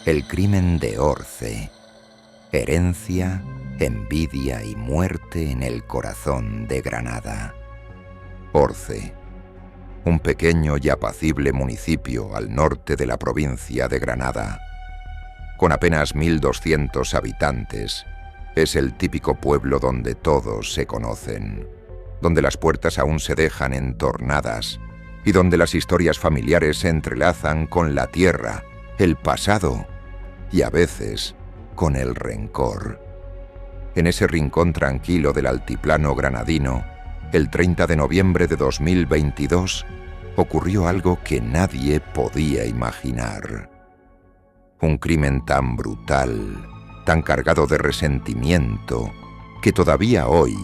El crimen de Orce. Herencia, envidia y muerte en el corazón de Granada. Orce, un pequeño y apacible municipio al norte de la provincia de Granada. Con apenas 1.200 habitantes, es el típico pueblo donde todos se conocen, donde las puertas aún se dejan entornadas y donde las historias familiares se entrelazan con la tierra, el pasado y a veces con el rencor. En ese rincón tranquilo del altiplano granadino, el 30 de noviembre de 2022, ocurrió algo que nadie podía imaginar. Un crimen tan brutal, tan cargado de resentimiento, que todavía hoy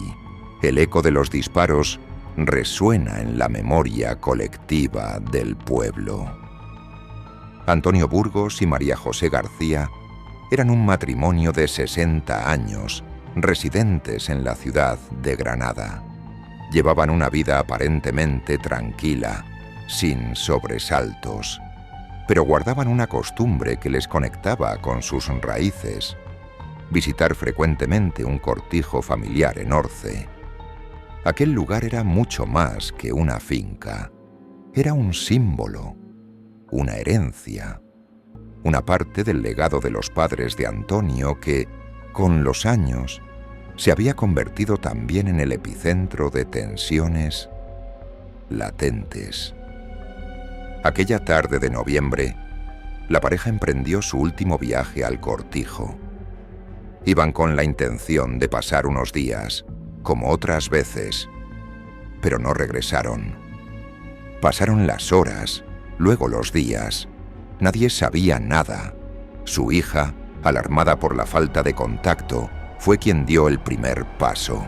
el eco de los disparos resuena en la memoria colectiva del pueblo. Antonio Burgos y María José García eran un matrimonio de 60 años, residentes en la ciudad de Granada. Llevaban una vida aparentemente tranquila, sin sobresaltos, pero guardaban una costumbre que les conectaba con sus raíces: visitar frecuentemente un cortijo familiar en Orce. Aquel lugar era mucho más que una finca. Era un símbolo, una herencia, una parte del legado de los padres de Antonio que, con los años, se había convertido también en el epicentro de tensiones latentes. Aquella tarde de noviembre, la pareja emprendió su último viaje al cortijo. Iban con la intención de pasar unos días, como otras veces, pero no regresaron. Pasaron las horas, luego los días. Nadie sabía nada. Su hija, alarmada por la falta de contacto, fue quien dio el primer paso.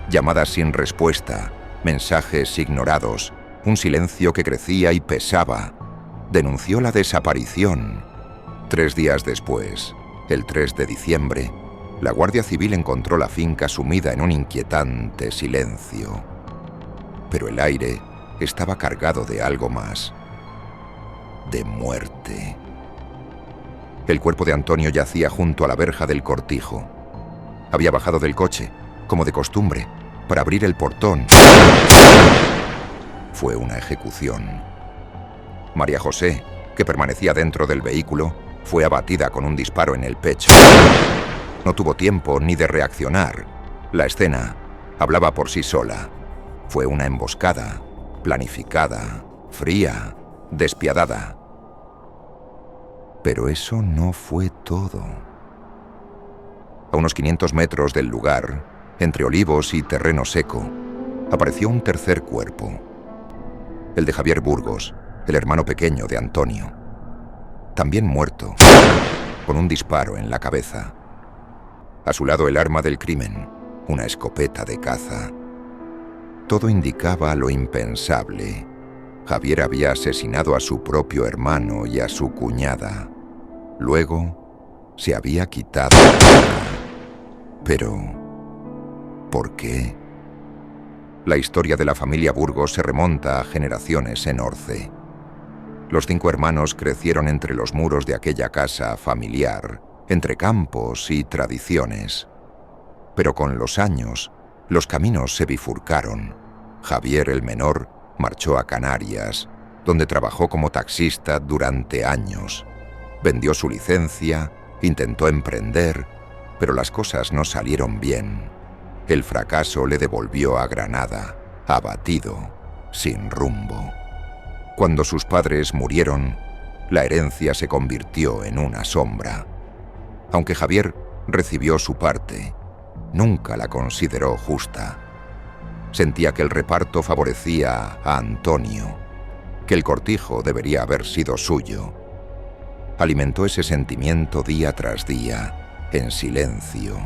Llamadas sin respuesta, mensajes ignorados, un silencio que crecía y pesaba. Denunció la desaparición. 3 días después, el 3 de diciembre, la Guardia Civil encontró la finca sumida en un inquietante silencio. Pero el aire estaba cargado de algo más: de muerte. El cuerpo de Antonio yacía junto a la verja del cortijo. Había bajado del coche, como de costumbre, para abrir el portón. Fue una ejecución. María José, que permanecía dentro del vehículo, fue abatida con un disparo en el pecho. No tuvo tiempo ni de reaccionar. La escena hablaba por sí sola. Fue una emboscada, planificada, fría, despiadada. Pero eso no fue todo. A unos 500 metros del lugar, entre olivos y terreno seco, apareció un tercer cuerpo. El de Javier Burgos, el hermano pequeño de Antonio. También muerto, con un disparo en la cabeza. A su lado el arma del crimen, una escopeta de caza. Todo indicaba lo impensable. Javier había asesinado a su propio hermano y a su cuñada. Luego, se había quitado la vida. Pero, ¿por qué? La historia de la familia Burgos se remonta a generaciones en Orce. Los 5 hermanos crecieron entre los muros de aquella casa familiar, entre campos y tradiciones. Pero con los años, los caminos se bifurcaron. Javier, el menor, marchó a Canarias, donde trabajó como taxista durante años. Vendió su licencia, intentó emprender, pero las cosas no salieron bien. El fracaso le devolvió a Granada, abatido, sin rumbo. Cuando sus padres murieron, la herencia se convirtió en una sombra. Aunque Javier recibió su parte, nunca la consideró justa. Sentía que el reparto favorecía a Antonio, que el cortijo debería haber sido suyo. Alimentó ese sentimiento día tras día, en silencio.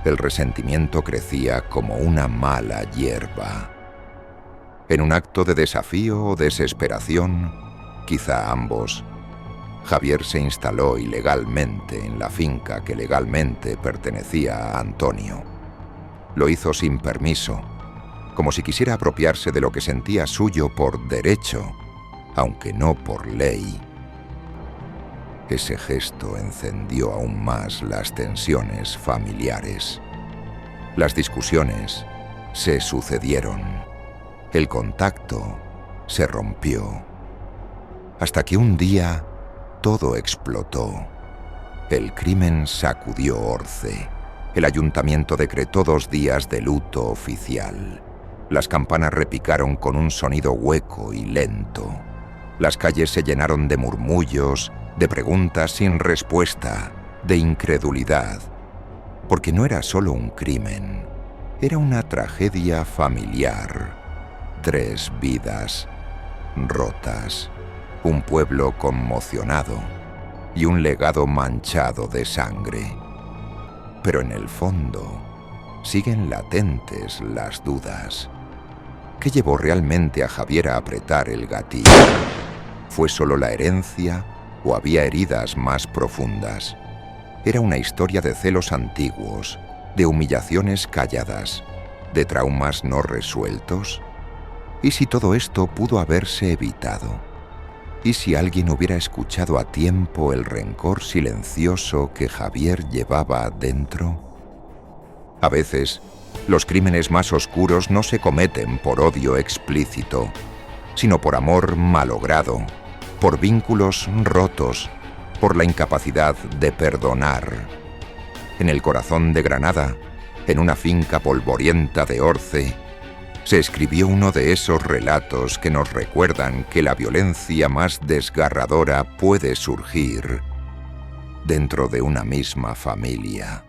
El resentimiento crecía como una mala hierba. En un acto de desafío o desesperación, quizá ambos, Javier se instaló ilegalmente en la finca que legalmente pertenecía a Antonio. Lo hizo sin permiso, como si quisiera apropiarse de lo que sentía suyo por derecho, aunque no por ley. Ese gesto encendió aún más las tensiones familiares. Las discusiones se sucedieron. El contacto se rompió. Hasta que un día todo explotó. El crimen sacudió Orce. El ayuntamiento decretó 2 días de luto oficial. Las campanas repicaron con un sonido hueco y lento. Las calles se llenaron de murmullos, de preguntas sin respuesta, de incredulidad. Porque no era solo un crimen, era una tragedia familiar. 3 vidas rotas, un pueblo conmocionado y un legado manchado de sangre. Pero en el fondo siguen latentes las dudas. ¿Qué llevó realmente a Javier a apretar el gatillo? ¿Fue solo la herencia o había heridas más profundas? Era una historia de celos antiguos, de humillaciones calladas, de traumas no resueltos. ¿Y si todo esto pudo haberse evitado? ¿Y si alguien hubiera escuchado a tiempo el rencor silencioso que Javier llevaba dentro? A veces, los crímenes más oscuros no se cometen por odio explícito, sino por amor malogrado, por vínculos rotos, por la incapacidad de perdonar. En el corazón de Granada, en una finca polvorienta de Orce, se escribió uno de esos relatos que nos recuerdan que la violencia más desgarradora puede surgir dentro de una misma familia.